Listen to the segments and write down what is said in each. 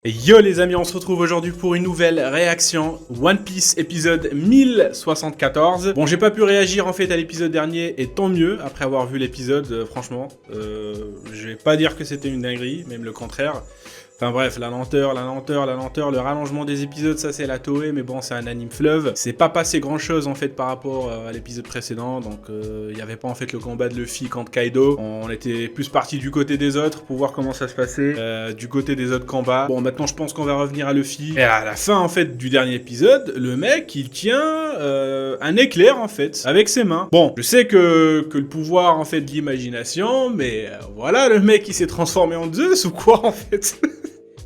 Et yo les amis, on se retrouve aujourd'hui pour une nouvelle réaction One Piece épisode 1074. Bon, j'ai pas pu réagir en fait à l'épisode dernier et tant mieux après avoir vu l'épisode, franchement. Je vais pas dire que c'était une dinguerie, même le contraire. Enfin bref, la lenteur, le rallongement des épisodes, ça c'est la Toei, mais bon, c'est un anime fleuve. C'est pas passé grand chose en fait par rapport à l'épisode précédent, donc il y avait pas en fait le combat de Luffy contre Kaido. On était plus parti du côté des autres pour voir comment ça se passait, du côté des autres combats. Bon, maintenant je pense qu'on va revenir à Luffy. Et à la fin en fait du dernier épisode, le mec il tient un éclair en fait, avec ses mains. Bon, je sais que le pouvoir en fait de l'imagination, mais voilà, le mec il s'est transformé en Zeus ou quoi en fait.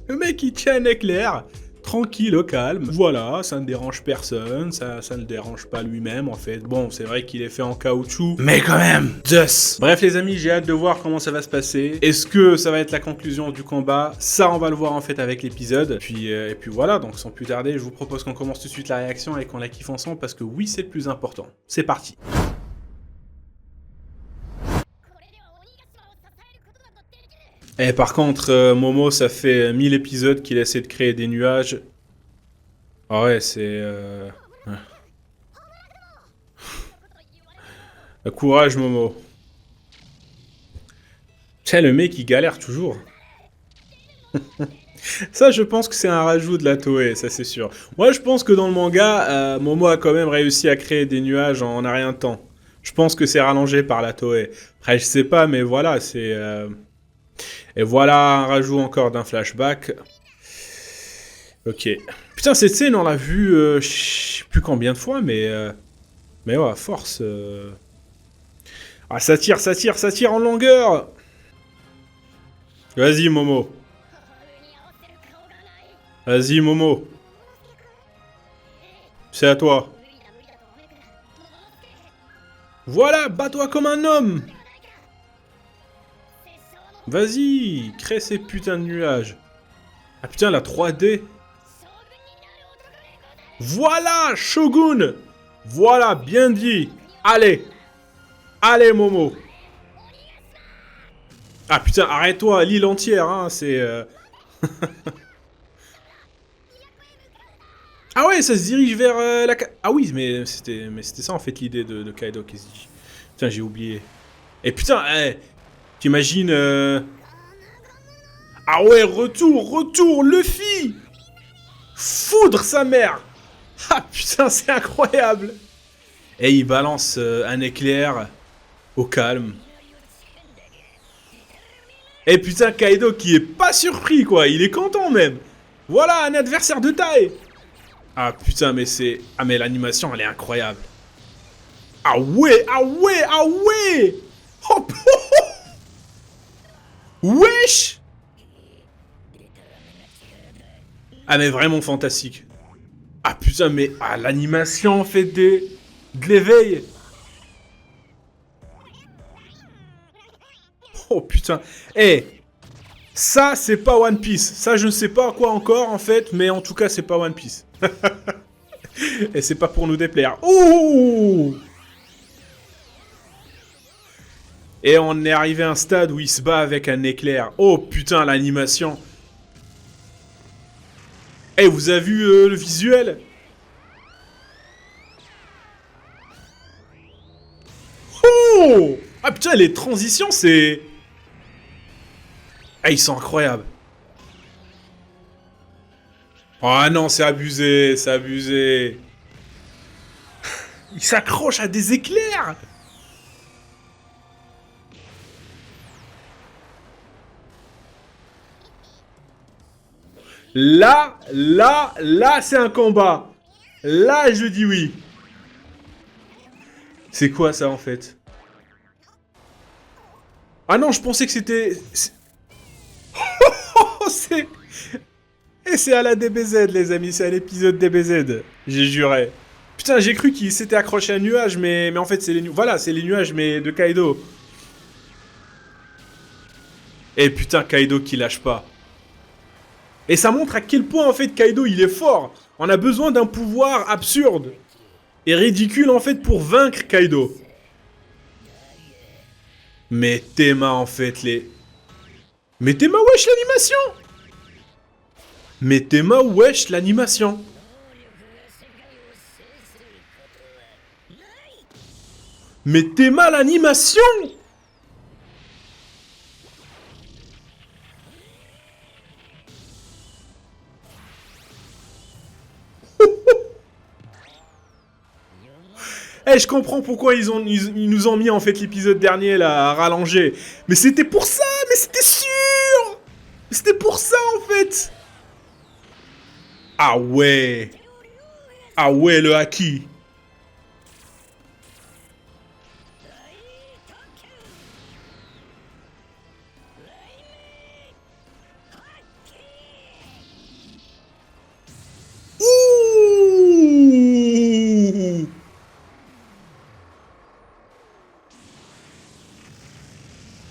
Le mec il tient un éclair, tranquille, au calme. Voilà, ça ne dérange personne, ça ne le dérange pas lui-même en fait. Bon, c'est vrai qu'il est fait en caoutchouc, mais quand même, Zeus. Bref les amis, j'ai hâte de voir comment ça va se passer. Est-ce que ça va être la conclusion du combat? Ça, on va le voir en fait avec l'épisode. Et puis voilà, donc sans plus tarder, je vous propose qu'on commence tout de suite la réaction et qu'on la kiffe ensemble parce que oui, c'est le plus important. C'est parti. Et par contre, Momo, ça fait 1000 épisodes qu'il essaie de créer des nuages. Ah ouais, c'est... Courage, Momo. Tiens, le mec, il galère toujours. Ça, je pense que c'est un rajout de la Toei, ça c'est sûr. Moi, je pense que dans le manga, Momo a quand même réussi à créer des nuages en un rien de temps. Je pense que c'est rallongé par la Toei. Après, je sais pas, mais voilà, c'est... Et voilà un rajout encore d'un flashback. Ok. Putain, cette scène, on l'a vue, je sais plus combien de fois, mais ouais, à force... Ah, ça tire en longueur. Vas-y, Momo. Vas-y, Momo. C'est à toi. Voilà, bats-toi comme un homme. Vas-y, crée ces putains de nuages. Ah putain, la 3D. Voilà, Shogun. Voilà, bien dit. Allez. Allez, Momo. Ah putain, arrête-toi, l'île entière, hein, c'est... Ah ouais, ça se dirige vers la... Ah oui, mais c'était ça en fait l'idée de Kaido qui se dit. Putain, j'ai oublié. Et putain, t'imagines... Ah ouais, retour, Luffy. Foudre sa mère. Ah putain, c'est incroyable. Et il balance un éclair au calme. Et putain, Kaido qui est pas surpris, quoi. Il est content, même. Voilà, un adversaire de taille. Ah putain, mais c'est... Ah mais l'animation, elle est incroyable. Ah ouais. Oh, wesh. Ah mais vraiment fantastique. Ah putain, mais... Ah, l'animation, en fait, de l'éveil. Oh putain. Ça, c'est pas One Piece. Ça, je ne sais pas quoi encore, en fait, mais en tout cas, c'est pas One Piece. Et c'est pas pour nous déplaire. Ouh. Et on est arrivé à un stade où il se bat avec un éclair. Oh putain, l'animation. Vous avez vu le visuel? Oh. Ah putain, les transitions, c'est... Ah, ils sont incroyables. Oh non, c'est abusé, c'est abusé. Il s'accroche à des éclairs. Là, c'est un combat. Là, je dis oui. C'est quoi ça, en fait? Ah non, je pensais que c'était... Oh, c'est... Et c'est à la DBZ, les amis, c'est à l'épisode DBZ. J'ai juré. Putain, j'ai cru qu'il s'était accroché à un nuage, mais en fait, c'est les nuages... Voilà, c'est les nuages, mais de Kaido. Et putain, Kaido qui lâche pas. Et ça montre à quel point, en fait, Kaido, il est fort. On a besoin d'un pouvoir absurde et ridicule, en fait, pour vaincre Kaido. Mais Tema, en fait, les... Mais Tema, wesh, l'animation. Mais Théma, wesh, l'animation. Mais Théma, l'animation. Eh, je comprends pourquoi ils nous ont mis en fait l'épisode dernier là à rallonger. Mais c'était pour ça, mais c'était sûr. C'était pour ça en fait. Ah ouais. Ah ouais, le haki. Ouh.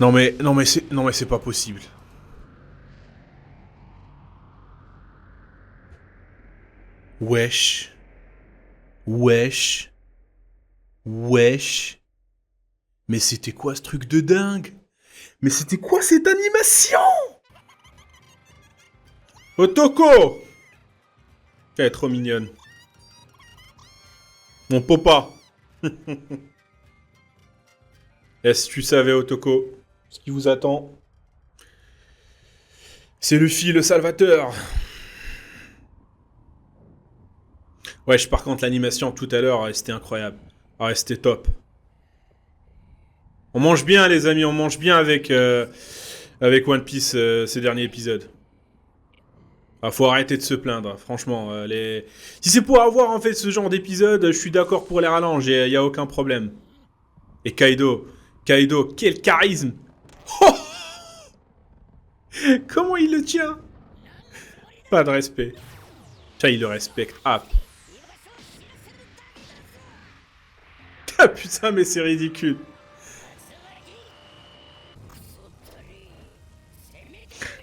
Non mais c'est pas possible. Wesh. Wesh. Wesh. Mais c'était quoi ce truc de dingue? Mais c'était quoi cette animation? Otoko! Elle est trop mignonne. Mon papa. Est-ce que tu savais, Otoko? Ce qui vous attend, c'est Luffy le Salvateur. Ouais, par contre, l'animation tout à l'heure, c'était incroyable. Ah ouais, c'était top. On mange bien, les amis, on mange bien avec One Piece ces derniers épisodes. Ah, faut arrêter de se plaindre, franchement. Si c'est pour avoir en fait ce genre d'épisode, je suis d'accord pour les rallonger, y a aucun problème. Et Kaido, quel charisme! Oh, comment il le tient? Pas de respect. Ça, il le respecte. Ah putain, mais c'est ridicule.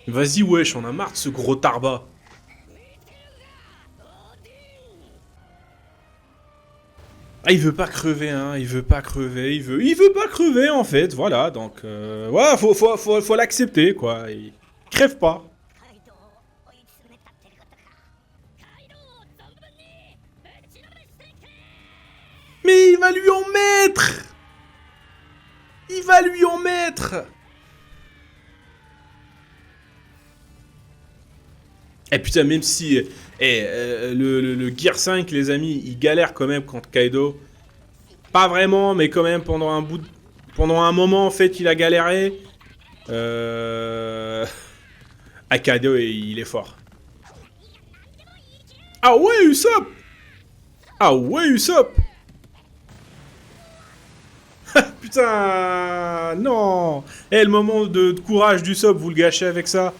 Vas-y, wesh, on a marre de ce gros tarba. Ah, il veut pas crever, hein, il veut pas crever, il veut pas crever, en fait, voilà, donc, ouais, faut l'accepter, quoi, il crève pas. Mais il va lui en mettre! Il va lui en mettre! Et putain, même si le Gear 5, les amis, il galère quand même contre Kaido. Pas vraiment, mais quand même pendant un moment, en fait, il a galéré. Ah, Kaido, il est fort. Ah ouais, Usopp! Ah ouais, Usopp! Putain, non! Eh, le moment de courage d'Usopp, vous le gâchez avec ça.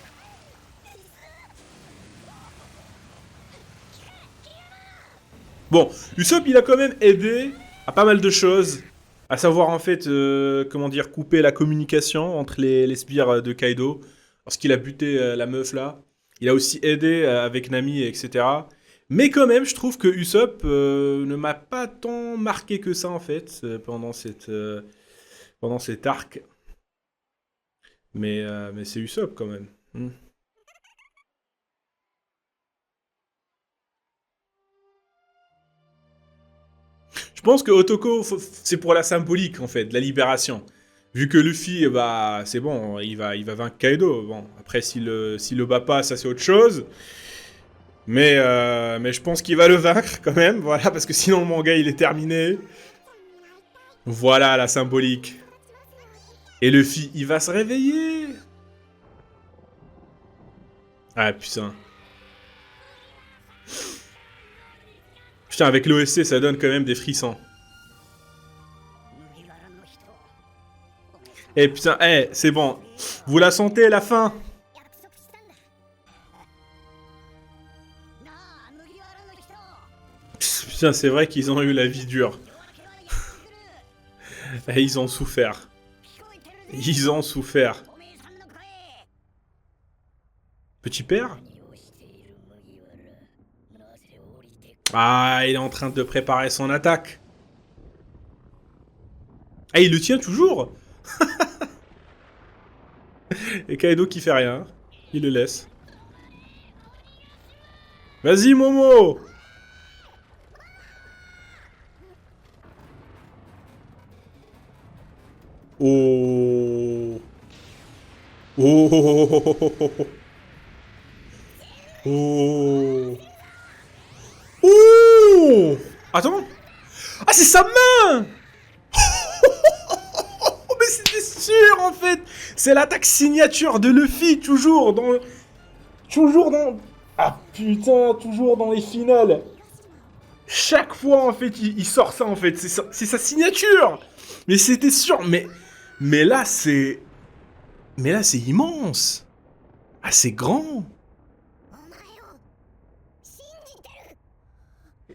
Bon, Usopp, il a quand même aidé à pas mal de choses. À savoir, en fait, comment dire, couper la communication entre les sbires de Kaido. Lorsqu'il a buté la meuf là. Il a aussi aidé avec Nami, etc. Mais quand même, je trouve que Usopp ne m'a pas tant marqué que ça, en fait, pendant cet arc. Mais c'est Usopp, quand même. Je pense que Otoko, c'est pour la symbolique, en fait, de la libération. Vu que Luffy, bah, c'est bon, il va vaincre Kaido. Bon, après, s'il le bat pas, ça c'est autre chose. Mais je pense qu'il va le vaincre quand même, voilà, parce que sinon le manga il est terminé. Voilà la symbolique. Et Luffy, il va se réveiller. Ah putain. Putain, avec l'OSC, ça donne quand même des frissons. Eh putain, c'est bon. Vous la sentez, la fin? Putain, c'est vrai qu'ils ont eu la vie dure. Et ils ont souffert. Ils ont souffert. Petit père? Ah, il est en train de préparer son attaque. Ah, il le tient toujours. Et Kaido qui fait rien. Il le laisse. Vas-y, Momo. Oh. Oh. Oh. Oh. Attends. Ah, c'est sa main. Mais c'était sûr, en fait. C'est l'attaque signature de Luffy, toujours dans... Ah, putain, toujours dans les finales. Chaque fois, en fait, il sort ça, en fait. C'est sa signature. Mais c'était sûr. Mais là, c'est... Mais là, c'est immense. Ah, c'est grand.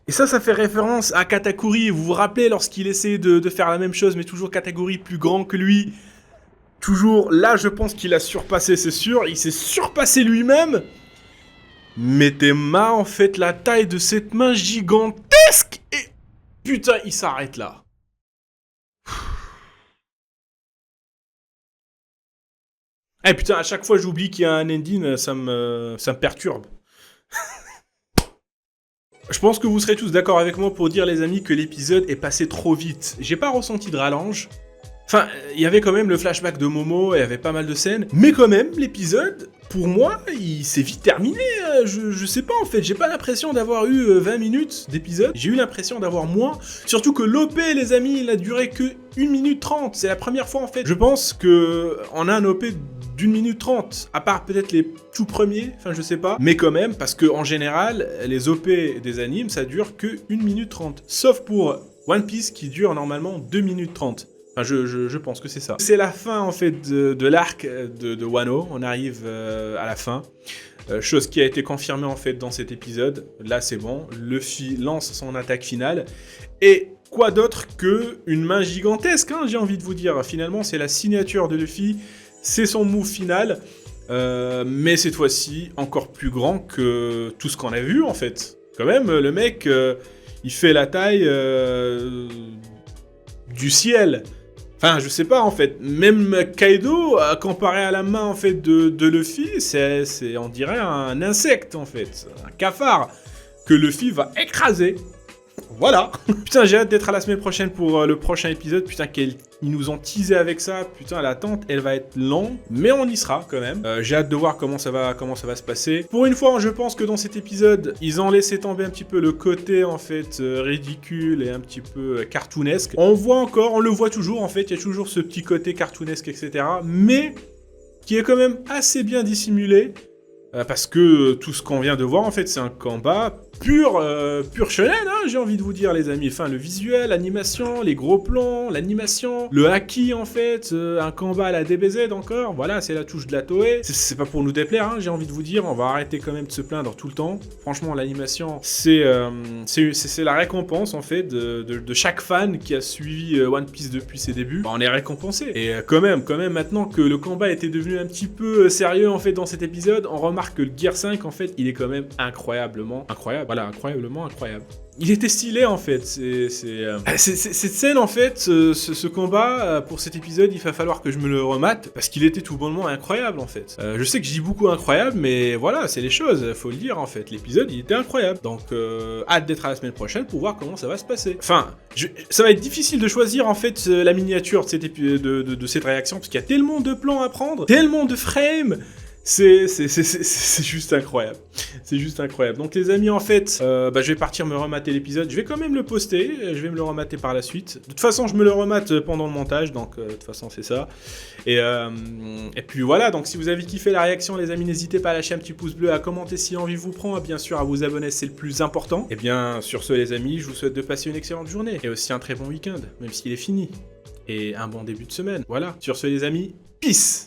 Et ça fait référence à Katakuri. Vous vous rappelez lorsqu'il essayait de faire la même chose, mais toujours Katakuri plus grand que lui. Toujours, là, je pense qu'il a surpassé, c'est sûr. Il s'est surpassé lui-même. Mais t'es mains, en fait, la taille de cette main gigantesque. Et putain, il s'arrête là. Eh putain, à chaque fois j'oublie qu'il y a un ending, ça me perturbe. Je pense que vous serez tous d'accord avec moi pour dire, les amis, que l'épisode est passé trop vite. J'ai pas ressenti de rallonge. Enfin, il y avait quand même le flashback de Momo, et il y avait pas mal de scènes. Mais quand même, l'épisode, pour moi, il s'est vite terminé. Je sais pas, en fait, j'ai pas l'impression d'avoir eu 20 minutes d'épisode. J'ai eu l'impression d'avoir moins. Surtout que l'OP, les amis, il a duré que 1 minute 30. C'est la première fois, en fait. Je pense que on a un OP d'1 minute 30, à part peut-être les tout premiers, enfin je sais pas, mais quand même, parce que en général, les OP des animes, ça dure que 1 minute 30, sauf pour One Piece qui dure normalement 2 minutes 30. Enfin, je pense que c'est ça. C'est la fin, en fait, de l'arc de Wano, on arrive à la fin. Chose qui a été confirmée, en fait, dans cet épisode. Là, c'est bon, Luffy lance son attaque finale, et quoi d'autre que une main gigantesque, hein, j'ai envie de vous dire. Finalement, c'est la signature de Luffy. C'est son move final, mais cette fois-ci encore plus grand que tout ce qu'on a vu, en fait. Quand même, le mec, il fait la taille du ciel. Enfin, je sais pas, en fait. Même Kaido, comparé à la main, en fait, de Luffy, c'est on dirait un insecte, en fait. Un cafard que Luffy va écraser. Voilà. Putain, j'ai hâte d'être à la semaine prochaine pour le prochain épisode. Putain, ils nous ont teasé avec ça. Putain, l'attente, elle va être longue, mais on y sera quand même. J'ai hâte de voir comment ça va se passer. Pour une fois, je pense que dans cet épisode, ils ont laissé tomber un petit peu le côté, en fait, ridicule et un petit peu cartoonesque. On le voit toujours, en fait. Il y a toujours ce petit côté cartoonesque, etc. Mais qui est quand même assez bien dissimulé. Parce que tout ce qu'on vient de voir, en fait, c'est un combat pur shonen, hein, j'ai envie de vous dire, les amis. Enfin, le visuel, l'animation, les gros plans, l'animation, le haki, en fait, un combat à la DBZ encore. Voilà, c'est la touche de la Toei. C'est pas pour nous déplaire, hein, j'ai envie de vous dire. On va arrêter quand même de se plaindre tout le temps. Franchement, l'animation, c'est la récompense, en fait, de chaque fan qui a suivi One Piece depuis ses débuts. On est récompensé. Et quand même, maintenant que le combat était devenu un petit peu sérieux, en fait, dans cet épisode, on remarque que le Gear 5, en fait, il est quand même incroyablement incroyable. Voilà, incroyablement incroyable. Il était stylé, en fait. Cette scène, en fait, ce combat, pour cet épisode, il va falloir que je me le remate, parce qu'il était tout bonnement incroyable, en fait. Je sais que je dis beaucoup incroyable, mais voilà, c'est les choses, faut le dire, en fait. L'épisode, il était incroyable. Donc, hâte d'être à la semaine prochaine pour voir comment ça va se passer. Enfin, ça va être difficile de choisir, en fait, la miniature de cette réaction, parce qu'il y a tellement de plans à prendre, tellement de frames. C'est juste incroyable. C'est juste incroyable. Donc les amis, en fait, je vais partir me remater l'épisode. Je vais quand même le poster. Je vais me le remater par la suite. De toute façon, je me le remate pendant le montage. Donc de toute façon, c'est ça. Et puis voilà. Donc si vous avez kiffé la réaction, les amis, n'hésitez pas à lâcher un petit pouce bleu, à commenter si l'envie vous prend. Bien sûr, à vous abonner, c'est le plus important. Et bien, sur ce, les amis, je vous souhaite de passer une excellente journée. Et aussi un très bon week-end, même s'il est fini. Et un bon début de semaine. Voilà. Sur ce, les amis, peace!